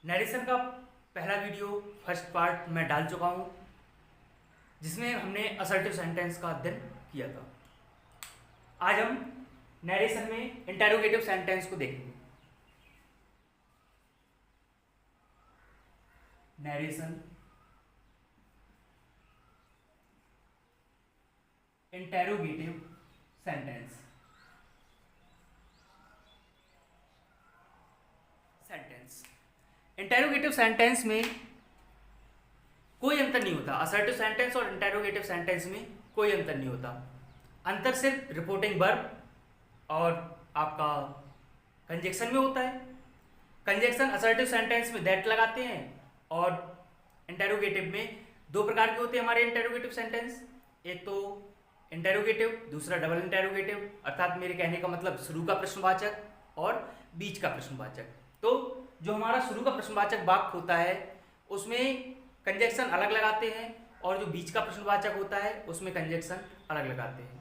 Narration का पहला video first part मैं डाल चुका हूँ, जिसमें हमने असर्टिव सेंटेंस का अध्ययन किया था। आज हम नरेशन में इंटेरोगेटिव सेंटेंस को देखेंगे। Narration, interrogative sentence. Interrogative sentence में कोई अंतर नहीं होता। असर्टिव सेंटेंस और इंटेरोगेटिव सेंटेंस में कोई अंतर नहीं होता। अंतर सिर्फ रिपोर्टिंग वर्ब और आपका कंजक्शन में होता है। कंजक्शन असर्टिव सेंटेंस में दैट लगाते हैं और इंटेरोगेटिव में दो प्रकार के होते हैं हमारे इंटेरोगेटिव सेंटेंस। एक तो इंटेरोगेटिव, दूसरा डबल इंटेरोगेटिव, अर्थात मेरे कहने का मतलब शुरू का प्रश्नवाचक और बीच का प्रश्नवाचक। तो जो हमारा शुरू का प्रश्नवाचक वाक्य होता है उसमें कंजक्शन अलग लगाते हैं और जो बीच का प्रश्नवाचक होता है उसमें कंजक्शन अलग लगाते हैं।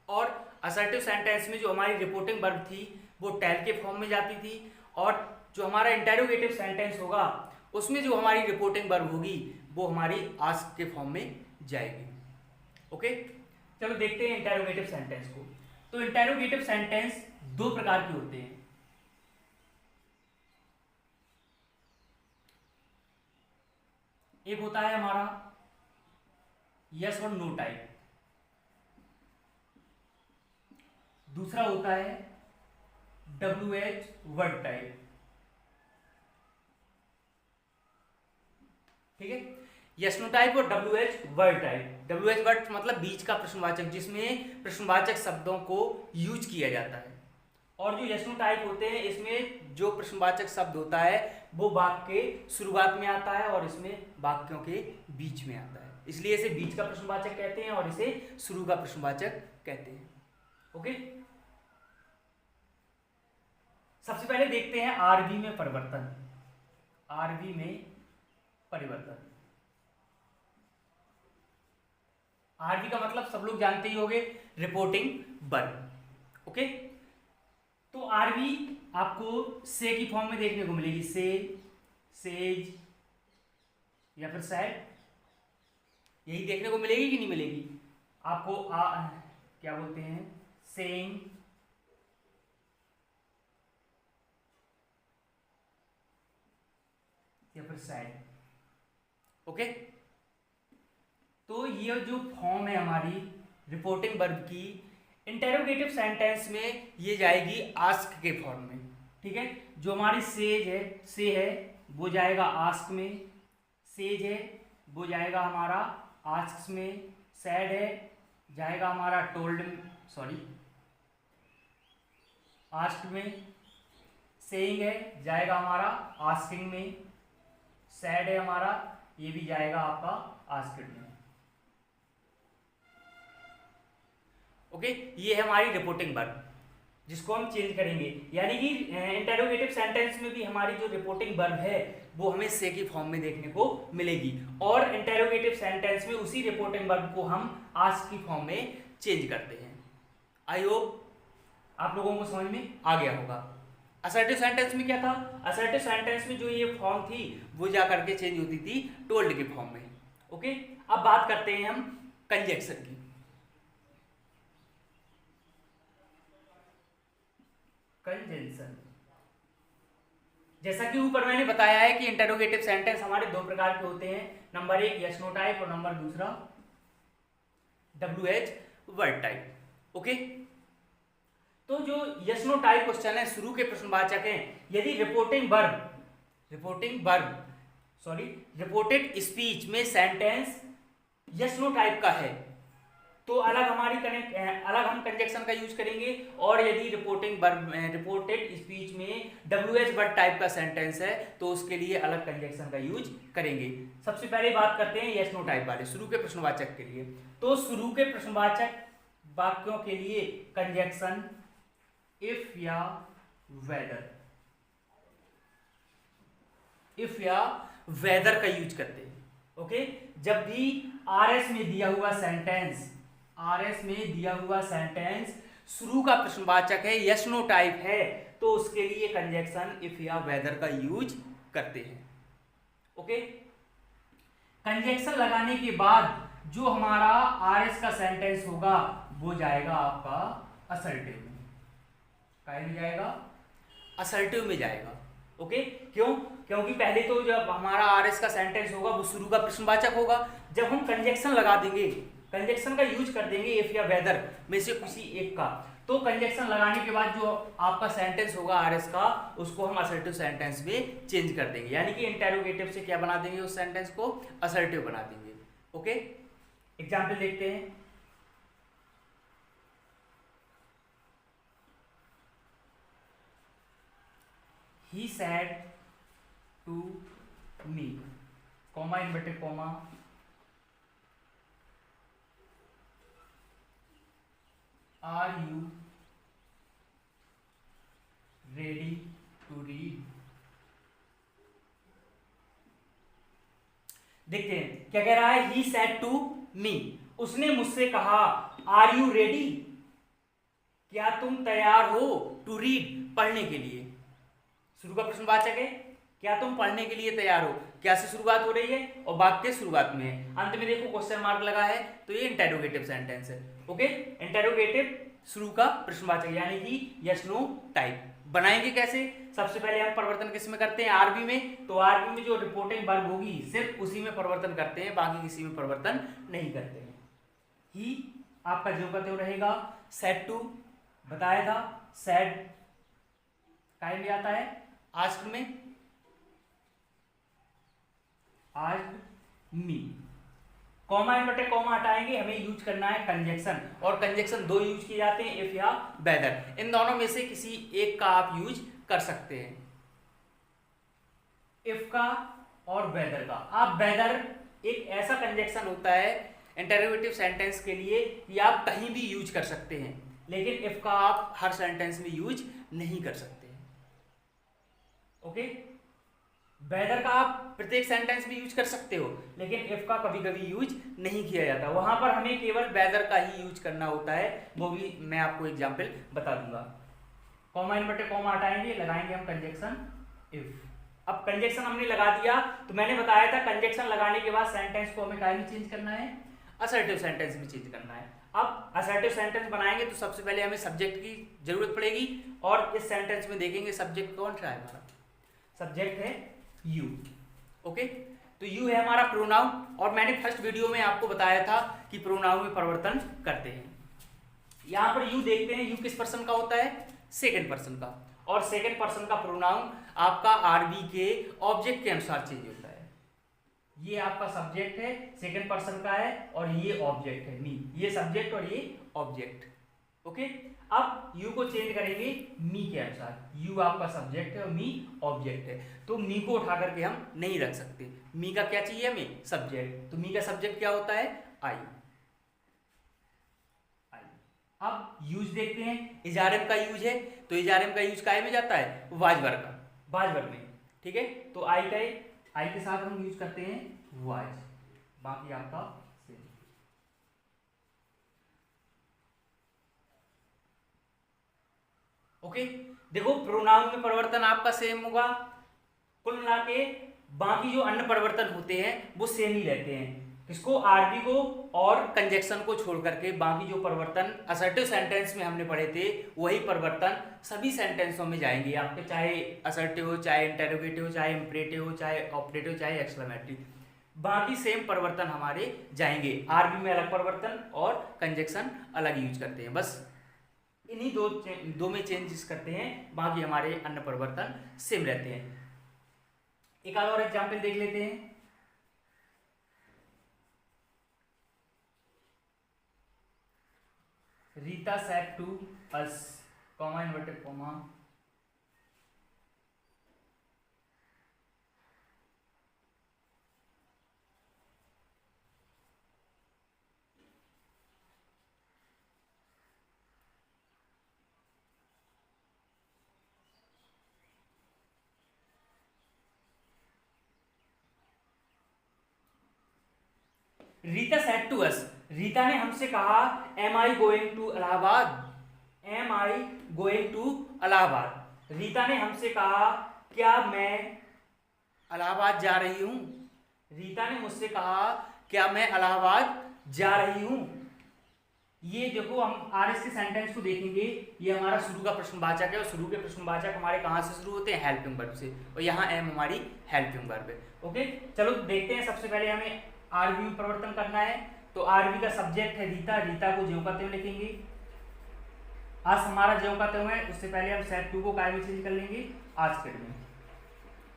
और असर्टिव सेंटेंस में जो हमारी रिपोर्टिंग वर्ब थी वो टेल के फॉर्म में जाती थी, और जो हमारा इंटेरोगेटिव सेंटेंस होगा उसमें जो हमारी रिपोर्टिंग वर्ब होगी वो हमारी आस्क के फॉर्म में जाएगी। ओके, चलो देखते हैं इंटेरोगेटिव सेंटेंस को। तो इंटेरोगेटिव सेंटेंस दो प्रकार के होते हैं। एक होता है हमारा यस और नो टाइप, दूसरा होता है WH वर्ड टाइप। ठीक है, यस नो टाइप और WH word type. WH word मतलब बीच का प्रश्नवाचक, जिसमें प्रश्नवाचक शब्दों को यूज किया जाता है। और जो यस नो टाइप होते हैं इसमें जो प्रश्नवाचक शब्द होता है वो वाक्य के शुरुआत में आता है और इसमें वाक्यों के बीच में आता है, इसलिए इसे बीच का प्रश्नवाचक कहते हैं और इसे शुरू का प्रश्नवाचक कहते हैं। ओके, सबसे पहले देखते हैं आरबी में परिवर्तन। आरबी में परिवर्तन, आरबी का मतलब सब लोग जानते ही होंगे, रिपोर्टिंग वर्ब। ओके, तो आरबी आपको से की फॉर्म में देखने को मिलेगी। से, सेज या फिर सैड, यही देखने को मिलेगी कि नहीं मिलेगी आपको? क्या बोलते हैं, सेइंग, या फिर सैड। ओके, तो ये जो फॉर्म है हमारी रिपोर्टिंग वर्ब की, इंटेरोगेटिव सेंटेंस में ये जाएगी आस्क के फॉर्म में। ठीक है, जो हमारी सेज है, से है, वो जाएगा आस्क में। सेज है वो जाएगा हमारा आस्क में। सैड है जाएगा हमारा टोल्ड, आस्क में। सेइंग है जाएगा हमारा आस्किंग में। सैड है हमारा, ये भी जाएगा आपका आस्क्ड में। ओके, ये है हमारी रिपोर्टिंग वर्ब जिसको हम चेंज करेंगे। यानी कि इंटेरोगेटिव सेंटेंस में भी हमारी जो रिपोर्टिंग वर्ब है वो हमें से की फॉर्म में देखने को मिलेगी, और इंटेरोगेटिव सेंटेंस में उसी रिपोर्टिंग वर्ब को हम आस्क की फॉर्म में चेंज करते हैं। आई होप आप लोगों को समझ में आ गया होगा। असर्टिव सेंटेंस में क्या था? असर्टिव सेंटेंस में जो ये फॉर्म थी वो जा करके चेंज होती थी टोल्ड के फॉर्म में। ओके, अब बात करते हैं हम कंजक्शन की। कंजंक्शन, जैसा कि ऊपर मैंने बताया है कि इंटेरोगेटिव सेंटेंस हमारे दो प्रकार के होते हैं। नंबर एक यस नो टाइप और नंबर दूसरा WH वर्ड टाइप। ओके, तो जो यस नो टाइप क्वेश्चन है, शुरू के प्रश्नवाचक हैं, यदि रिपोर्टेड स्पीच में सेंटेंस यस नो टाइप का है तो अलग हम कंजक्शन का यूज करेंगे, और यदि रिपोर्टेड स्पीच में WH वर्ड टाइप का सेंटेंस है तो उसके लिए अलग कंजक्शन का यूज करेंगे। सबसे पहले बात करते हैं यस नो टाइप वाले शुरू के प्रश्नवाचक के लिए। तो शुरू के प्रश्नवाचक वाक्यों के लिए कंजक्शन इफ या वेदर का यूज करते हैं। ओके, जब भी RS में दिया हुआ सेंटेंस शुरू का प्रश्नवाचक है, यस नो टाइप है, तो उसके लिए कंजक्शन इफ या वेदर का यूज करते हैं। ओके, कंजक्शन लगाने के बाद जो हमारा आर एस का सेंटेंस होगा वो जाएगा आपका असर्टिव में। काहे में जाएगा? असर्टिव में जाएगा। ओके, क्यों? क्योंकि पहले तो जब हमारा आर एस का सेंटेंस होगा वो शुरू का प्रश्नवाचक होगा। जब हम कंजक्शन लगा देंगे, कंजक्शन का यूज कर देंगे इफ या वेदर में से किसी एक का, तो कंजक्शन लगाने के बाद जो आपका सेंटेंस होगा आर एस का, उसको हम असर्टिव सेंटेंस में चेंज कर देंगे। यानी कि इंटेरोगेटिव से क्या बना देंगे? उस सेंटेंस को असर्टिव बना देंगे। ओके, एग्जाम्पल देखते हैं। He said to me, comma inverted comma, are you ready to read? देखते हैं क्या कह रहा है। He said to me, उसने मुझसे कहा, are you ready? क्या तुम तैयार हो? To read, पढ़ने के लिए। शुरू का प्रश्नवाचक है, क्या तुम पढ़ने के लिए तैयार हो? क्या से शुरुआत हो रही है? और वाक्य के शुरुआत में है। अंत में देखो क्वेश्चन मार्क लगा है, तो ये इंटेरोगेटिव सेंटेंस है। ओके, इंटेरोगेटिव शुरू का प्रश्नवाचक यानी कि यस नो टाइप। बनाएंगे कैसे? सबसे पहले हम परिवर्तन किस में करते हैं? आरबी में। तो आरबी में जो रिपोर्टिंग वर्ब होगी सिर्फ उसी में परिवर्तन करते हैं, बाकी किसी में परिवर्तन नहीं करते हैं। ही आपका जो का त्यों रहेगा। सेड टू बताया था, सेड काय में आता है? आस्क में, ask me. Comma inverted comma हटाएंगे, हमें यूज करना है कंजक्शन, और कंजक्शन दो यूज किए जाते हैं, इफ या वेदर। इन दोनों में से किसी एक का आप यूज कर सकते हैं, इफ का और वेदर का। आप वेदर एक ऐसा कंजक्शन होता है इंटरोगेटिव सेंटेंस के लिए कि आप कहीं भी यूज कर सकते हैं, लेकिन इफ का आप हर सेंटेंस में यूज नहीं कर सकते। ओके, वेदर का आप प्रत्येक सेंटेंस में यूज कर सकते हो, लेकिन इफ का कभी कभी यूज नहीं किया जाता। वहां पर हमें केवल वेदर का ही यूज करना होता है, वो भी मैं आपको एग्जांपल बता दूंगा। कॉमा इनवर्टेड कॉमा हटाएंगे, लगाएंगे हम कंजक्शन इफ। अब कंजक्शन हमने लगा दिया, तो मैंने बताया था कंजक्शन लगाने के बाद सेंटेंस को हमें क्या में चेंज करना है? असर्टिव सेंटेंस में चेंज करना है। अब असर्टिव सेंटेंस बनाएंगे तो सबसे पहले हमें सब्जेक्ट की जरूरत पड़ेगी, और इस सेंटेंस में देखेंगे सब्जेक्ट कौन सा है हमारा? सब्जेक्ट है यू। ओके, तो यू है हमारा प्रोनाउन, और मैंने फर्स्ट वीडियो में आपको बताया था कि प्रोनाउन में परिवर्तन करते हैं। यहां पर यू देखते हैं, यू किस पर्सन का होता है? सेकंड पर्सन का, और सेकंड पर्सन का प्रोनाउन आपका आरबी के ऑब्जेक्ट के अनुसार चेंज होता है। ये आपका सब्जेक्ट है, सेकंड पर्सन का है, और ये ऑब्जेक्ट है मी। ये सब्जेक्ट और ये ऑब्जेक्ट। ओके, अब यू को चेंज करेंगे मी के अनुसार। यू आपका सब्जेक्ट है और मी ऑब्जेक्ट है, तो मी को उठा करके हम नहीं रख सकते। मी का क्या चाहिए हमें? सब्जेक्ट। तो मी का सब्जेक्ट क्या होता है? आई। अब यूज देखते हैं, इजारम का यूज है, तो इजारम का यूज काय में जाता है? वाज वर्ग का, वाज वर्ग में। ठीक है, तो आई के साथ हम यूज करते हैं वाज, बाकी आपका सेम। ओके, देखो प्रोनाउन में परिवर्तन आपका सेम होगा, कुल मिला के बाकी जो अन्य परिवर्तन होते हैं वो सेम ही रहते हैं। इसको आरबी को और कंजक्शन को छोड़ करके बाकी जो परिवर्तन असर्टिव सेंटेंस में हमने पढ़े थे वही परिवर्तन सभी सेंटेंसों में जाएंगे आपके, चाहे असर्टिव हो, चाहे इंटेरोगेटिव हो, चाहे इंपरेटिव हो, चाहे ऑपरेटिव, चाहे एक्सक्लेमेटरी, बाकी सेम परिवर्तन हमारे जाएंगे। आरबी में अलग परिवर्तन और कंजक्शन अलग यूज करते हैं, बस इन्हीं दो में चेंजेस करते हैं, बाकी हमारे अन्य परिवर्तन सेम रहते हैं। एक आध और एग्जाम्पल देख लेते हैं। Rita said to us, comma inverted comma, Rita said to us, Rita ने हमसे कहा, am I going to Allahabad, am I going to Allahabad. Rita ने हमसे कहा क्या मैं इलाहाबाद जा रही हूँ। रीता ने मुझसे कहा क्या मैं इलाहाबाद जा रही हूँ। ये देखो हम आरएस के सेंटेंस को देखेंगे, ये हमारा शुरू का प्रश्नवाचक है और शुरू के प्रश्नवाचक हमारे कहाँ से शुरू होते हैं, हेल्पिंग वर्ब से, और यहाँ एम हमारी हेल्पिंग वर्ब है। ओके, चलो देखते हैं। सबसे पहले हमें आरबी में परिवर्तन करना है। तो आरबी का सब्जेक्ट है रीता, रीता को ज्यों का त्यों लिखेंगे। आज हमारा ज्यों का त्यों है, उससे पहले हम सेट टू को काय में चेंज कर लेंगे, आज के में,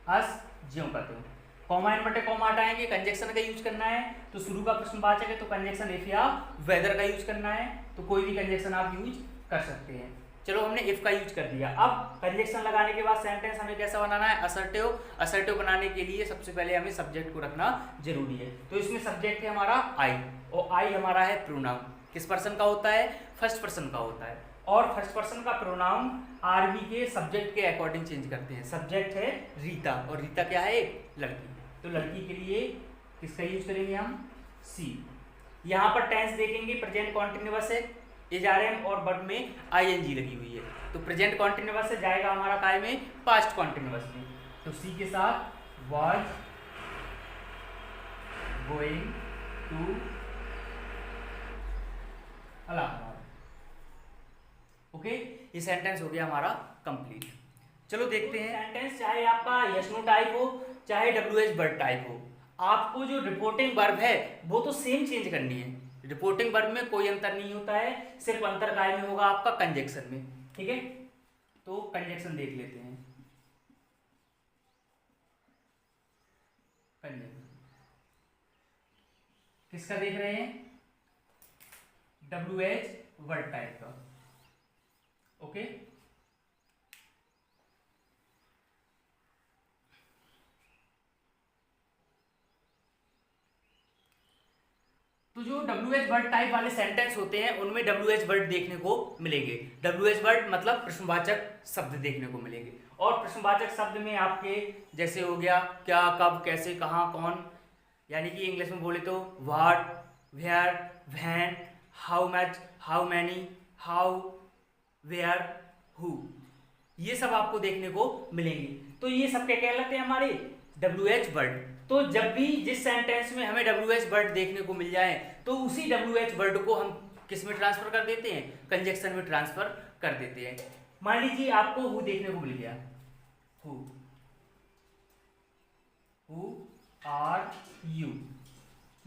आज ज्यों का त्यों। कॉमा इन बटे कॉमा हटाएंगे, कंजक्शन का यूज करना है। तो शुरू का प्रश्नवाचक है तो कंजक्शन इफ या वेदर का यूज करना है, तो कोई भी कंजक्शन आप यूज कर सकते हैं। चलो हमने इफ का यूज कर दिया। अब कंजक्शन लगाने के बाद सेंटेंस हमें कैसा बनाना है, असर्टिव। असर्टिव बनाने के लिए सबसे पहले हमें सब्जेक्ट को रखना जरूरी है। तो इसमें सब्जेक्ट है हमारा आई, और आई हमारा है प्रोनाउन। किस पर्सन का होता है, फर्स्ट पर्सन का होता है। और फर्स्ट पर्सन का प्रोनाउन आरबी के सब्जेक्ट के अकॉर्डिंग चेंज करते हैं। सब्जेक्ट है रीता, और रीता क्या है, एक लड़की। तो लड़की के लिए किसका यूज करेंगे हम, सी। यहाँ पर टेंस देखेंगे, प्रेजेंट कॉन्टिन्यूअस है, एजआरएम और वर्ब में आईएनजी लगी हुई है। तो प्रेजेंट कॉन्टिन्यूअस से जाएगा हमारा काय में, पास्ट कॉन्टिन्यूअस में। तो सी के साथ was going to Allahabad. Okay, ये सेंटेंस हो गया हमारा कंप्लीट। चलो देखते हैं सेंटेंस, चाहे आपका यस नो टाइप हो चाहे डब्ल्यूएच वर्ड टाइप हो, आपको जो रिपोर्टिंग वर्ब है वो तो सेम चेंज करनी है। रिपोर्टिंग वर्ब में कोई अंतर नहीं होता है, सिर्फ अंतर काय में होगा, आपका कंजक्शन में। ठीक है, तो कंजक्शन देख लेते हैं। कंजक्शन किसका देख रहे हैं, डब्ल्यूएच वर्ड टाइप का। ओके, तो जो डब्ल्यूएच वर्ड टाइप वाले सेंटेंस होते हैं उनमें डब्ल्यूएच वर्ड देखने को मिलेंगे। डब्ल्यूएच वर्ड मतलब प्रश्नवाचक शब्द देखने को मिलेंगे। और प्रश्नवाचक शब्द में आपके जैसे हो गया क्या, कब, कैसे, कहाँ, कौन, यानी कि इंग्लिश में बोले तो what, where, when, how much, how many, how, where, who, ये सब आपको देखने को मिलेंगे। तो ये सब क्या कहलाते हैं, हमारे डब्ल्यूएच वर्ड। तो जब भी जिस सेंटेंस में हमें डब्ल्यूएच वर्ड देखने को मिल जाए तो उसी डब्ल्यूएच वर्ड को हम किस में ट्रांसफर कर देते हैं, कंजक्शन में ट्रांसफर कर देते हैं। मान लीजिए आपको हु देखने को मिल गया, हु आर यू।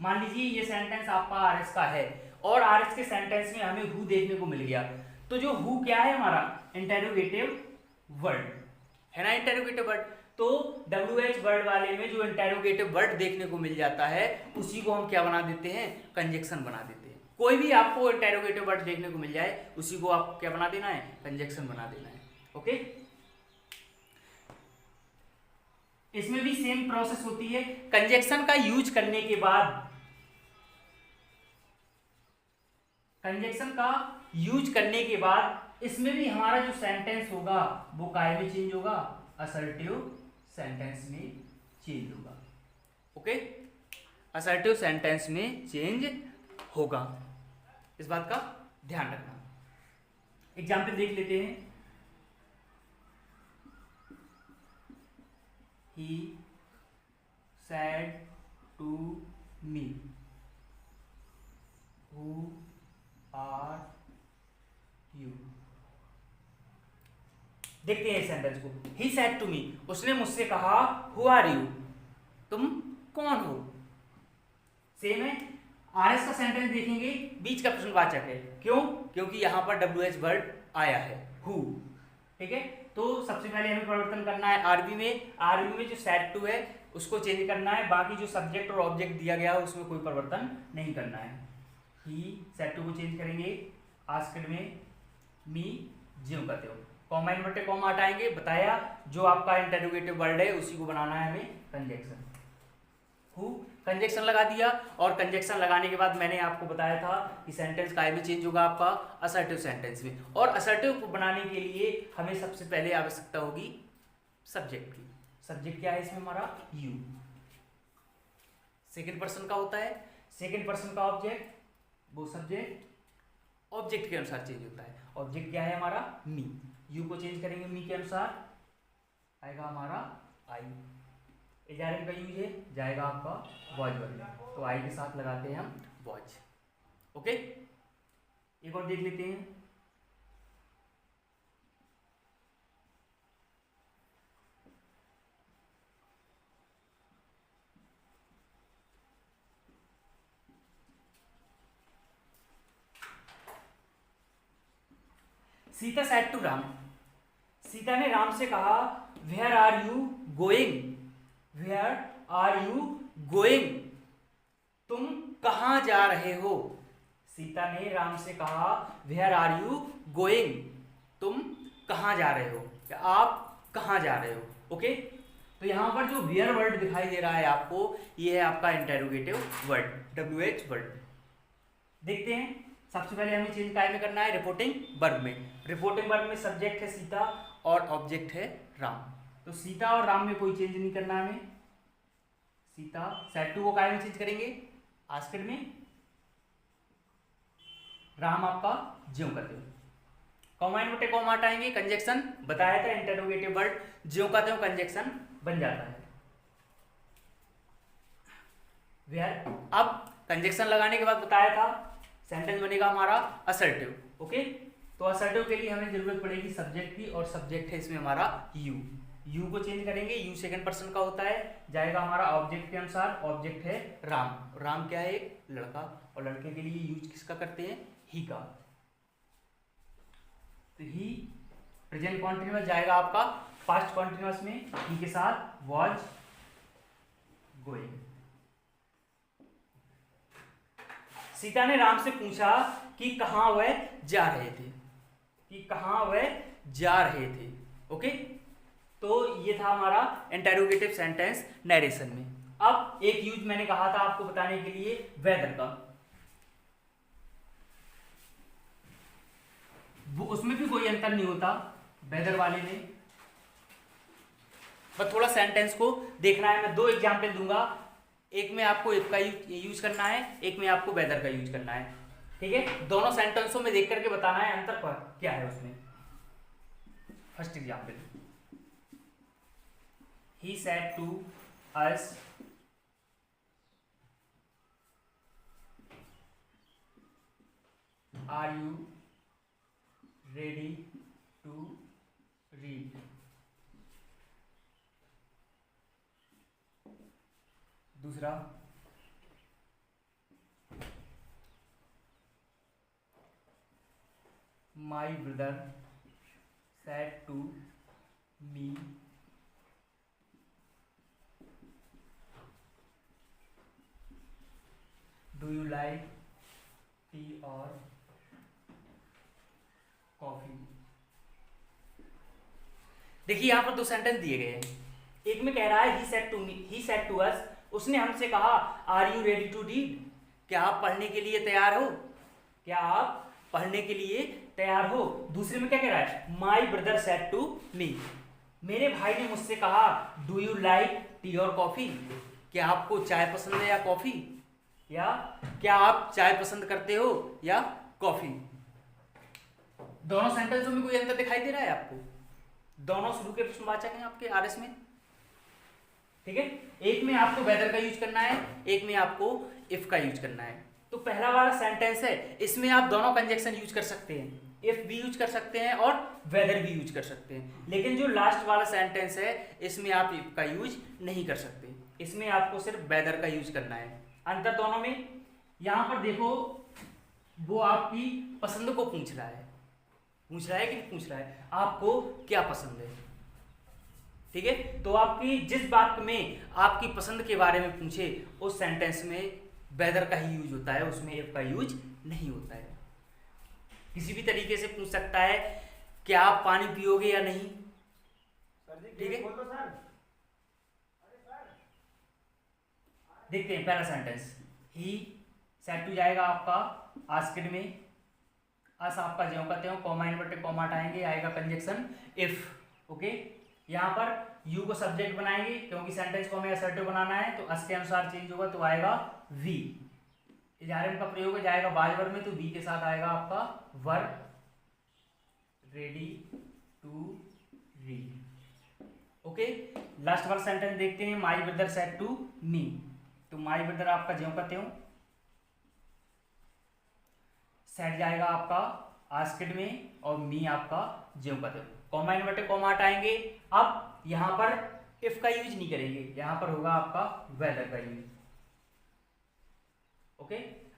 मान लीजिए ये सेंटेंस आपका आरएस का है और आरएस के सेंटेंस में हमें हु देखने को मिल गया। तो जो हु क्या है हमारा, इंटेरोगेटिव वर्ड है ना, इंटेरोगेटिव वर्ड। तो डब्ल्यूएच वर्ड वाले में जो इंटेरोगेटिव वर्ड देखने को मिल जाता है उसी को हम क्या बना देते हैं, कंजक्शन बना देते हैं। कोई भी आपको इंटेरोगेटिव वर्ड देखने को मिल जाए उसी को आपको क्या बना देना है, कंजक्शन बना देना है। ओके, इसमें भी सेम प्रोसेस होती है। कंजक्शन का यूज करने के बाद, कंजक्शन का यूज करने के बाद इसमें भी हमारा जो सेंटेंस होगा वो काय में चेंज होगा, असर्टिव सेंटेंस में चेंज होगा। ओके, असर्टिव सेंटेंस में चेंज होगा, इस बात का ध्यान रखना। एग्जाम्पल देख लेते हैं। He said to me, who are you? देखते हैं इस सेंटेंस को। He said to me, उसने मुझसे कहा, who are you? तुम कौन हो? सेम है। आरएस का सेंटेंस देखेंगे, बीच का प्रश्नवाचक है। क्यों? क्योंकि यहां पर डब्ल्यूएच वर्ड आया है, who। ठीक है, तो सबसे पहले हमें परिवर्तन करना है आरबी में। आरबी में जो सेट टू है उसको चेंज करना है, बाकी जो सब्जेक्ट और ऑब्जेक्ट दिया गया है उसमें कोई परिवर्तन नहीं करना है। ही सेट टू को चेंज करेंगे, आस्क्ड में मी ज्यों का त्यों। कॉमा इनवर्टेड कॉमा हटाएंगे, बताया जो आपका इंटरोगेटिव वर्ड है उसी को बनाना है हमें कंजक्शन। हु कंजक्शन लगा दिया, और कंजक्शन लगाने के बाद मैंने आपको बताया था कि सेंटेंस काय में चेंज होगा, आपका असर्टिव सेंटेंस में। और असर्टिव को बनाने के लिए हमें सबसे पहले आवश्यकता होगी सब्जेक्ट की। सब्जेक्ट क्या है इसमें हमारा, यू। सेकंड पर्सन का होता है, सेकंड पर्सन का ऑब्जेक्ट, वो सब्जेक्ट ऑब्जेक्ट के अनुसार चेंज होता है। ऑब्जेक्ट क्या है हमारा, मी। यू को चेंज करेंगे मी के अनुसार, आएगा हमारा आई। इजारिम का यूज है जाएगा आपका वॉच वर्ड में, तो आई के साथ लगाते हैं हम वॉच। ओके, एक और देख लेते हैं। सीता सेड टू राम, सीता ने राम से कहा where are you going, where are you going, तुम कहां जा रहे हो। सीता ने राम से कहा वेयर आर यू गोइंग, तुम कहां जा रहे हो या आप कहां जा रहे हो। ओके, तो यहां पर जो वेयर वर्ड दिखाई दे रहा है आपको, ये है आपका इंटेरोगेटिव वर्ड, WH वर्ड। देखते हैं, सबसे पहले हमें चेंज काय में करना है, रिपोर्टिंग वर्ब में। रिपोर्टिंग वर्ब में सब्जेक्ट है सीता और ऑब्जेक्ट है राम, तो सीता और राम में कोई चेंज नहीं करना है हमें। सीता सेड टू को काय में चेंज करेंगे, आस्क्ड में, राम आपका ज्यों करते हो, कॉमा इन बटे कॉमा हटाएंगे, कंजक्शन बताया था, इंटरोगेटिव वर्ड ज्यों का त्यों कंजक्शन बन जाता है। वेयर, अब कंजक्शन लगाने के बाद बताया था सेंटेंस बनेगा हमारा असर्टिव। ओके, तो असर्टिव के लिए हमें जरूरत पड़ेगी सब्जेक्ट की, और सब्जेक्ट है इसमें हमारा यू। यू को चेंज करेंगे, यू सेकंड पर्सन का होता है, जाएगा हमारा ऑब्जेक्ट के अनुसार। ऑब्जेक्ट है राम, राम क्या है, एक लड़का, और लड़के के लिए यूज किसका करते हैं, ही का। तो ही प्रेजेंट कॉन्टिन्यूअस जाएगा आपका पास्ट कॉन्टिन्यूअस में, ही के साथ वॉज गोइंग। सीता ने राम से पूछा कि कहां वह जा रहे थे, कि कहां वह जा रहे थे। ओके, तो ये था हमारा इंटेरोगेटिव सेंटेंस नरेशन में। अब एक यूज मैंने कहा था आपको बताने के लिए वेदर का, वो उसमें भी कोई अंतर नहीं होता वेदर वाले में, बस थोड़ा सेंटेंस को देखना है। मैं दो एग्जाम्पल दूंगा, एक में आपको इफ का यूज करना है, एक में आपको वेदर का यूज करना है। ठीक है, दोनों सेंटेंसों में देख करके बताना है अंतर पर क्या है उसमें। First example, he said to us are you ready to read. दूसरा, my brother said to me do you like tea और कॉफी। देखिए यहां पर दो सेंटेंस दिए गए हैं, एक में कह रहा है he said to me, he said to us, उसने हमसे कहा are you ready to read, क्या आप पढ़ने के लिए तैयार हो, क्या आप पढ़ने के लिए तैयार हो। दूसरे में क्या कह रहा है, my brother said to me, मेरे भाई ने मुझसे कहा डू यू लाइक टी और कॉफी, क्या आपको चाय पसंद है या कॉफी, या क्या आप चाय पसंद करते हो या कॉफी। दोनों सेंटेंसों में कोई अंतर दिखाई दे रहा है आपको, दोनों शुरू के प्रश्नवाचक हैं आपके आरएस में। ठीक है, एक में आपको वेदर का यूज करना है, एक में आपको इफ का यूज करना है। तो पहला वाला सेंटेंस है, इसमें आप दोनों कंजक्शन यूज कर सकते हैं, इफ भी यूज कर सकते हैं और वेदर भी यूज कर सकते हैं। लेकिन जो लास्ट वाला सेंटेंस है, इसमें आप इफ का यूज नहीं कर सकते, इसमें आपको सिर्फ वेदर का यूज करना है। अंतर दोनों में, यहां पर देखो वो आपकी पसंद को पूछ रहा है, पूछ रहा है कि नहीं पूछ रहा है, आपको क्या पसंद है। ठीक है, तो आपकी जिस बात में आपकी पसंद के बारे में पूछे, उस सेंटेंस में वेदर का ही यूज होता है, उसमें इफ का यूज नहीं होता है। किसी भी तरीके से पूछ सकता है क्या आप पानी पियोगे या नहीं। ठीक है, देखते हैं पहला सेंटेंस, ही सेड टू जाएगा आपका आस्क्ड में, अस आपका ज्यों का त्यों, कॉमा इनवर्टेड कॉमा हटाएंगे, आएगा कंजक्शन इफ। ओके, यहाँ पर यू को सब्जेक्ट बनाएंगे क्योंकि सेंटेंस को हमें असर्टिव बनाना है, तो अस के अनुसार चेंज होगा तो आएगा वी। इजारिम का प्रयोग हो जाएगा बाज वर्ब में, तो वी के साथ आएगा आपका verb ready to read. Okay, last वाला सेंटेंस देखते हैं। My brother said to me. तो माई ब्रदर आपका ज्यों का त्यों, सेड जाएगा आपका आस्क्ड में और मी आपका ज्यों का त्यों। कॉमा इन्वर्टेड कॉमा हटाएंगे। अब यहां पर इफ का यूज नहीं करेंगे, यहां पर होगा आपका वेदर का यूज। ओके,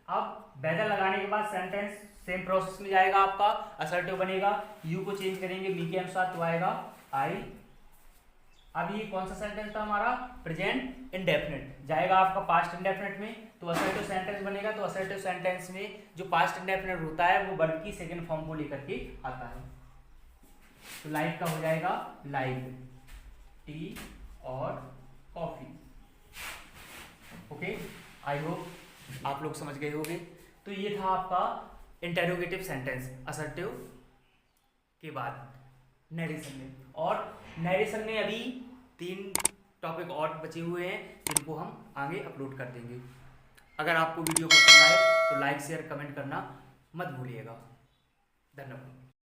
अब वेदर लगाने के बाद सेंटेंस सेम प्रोसेस में जाएगा आपका, असर्टिव बनेगा। यू को चेंज करेंगे मी के अनुसार, तो आएगा आई। अब ये कौन सा सेंटेंस था हमारा, प्रेजेंट इंडेफिनिट, जाएगा आपका पास्ट इंडेफिनिट में, तो असर्टिव सेंटेंस बनेगा। तो असर्टिव सेंटेंस में जो पास्ट इंडेफिनिट होता है वो वर्ब की सेकंड फॉर्म को लेकर के आता है। तो लाइक का हो जाएगा लाइक टी और कॉफी। ओके, आई होप आप लोग समझ गए होंगे। तो ये था आपका इंटेरोगेटिव सेंटेंस असर्टिव के बाद नरेशन में। और नरेशन में अभी 3 टॉपिक और बचे हुए हैं जिनको हम आगे अपलोड कर देंगे। अगर आपको वीडियो पसंद आए तो लाइक शेयर कमेंट करना मत भूलिएगा। धन्यवाद।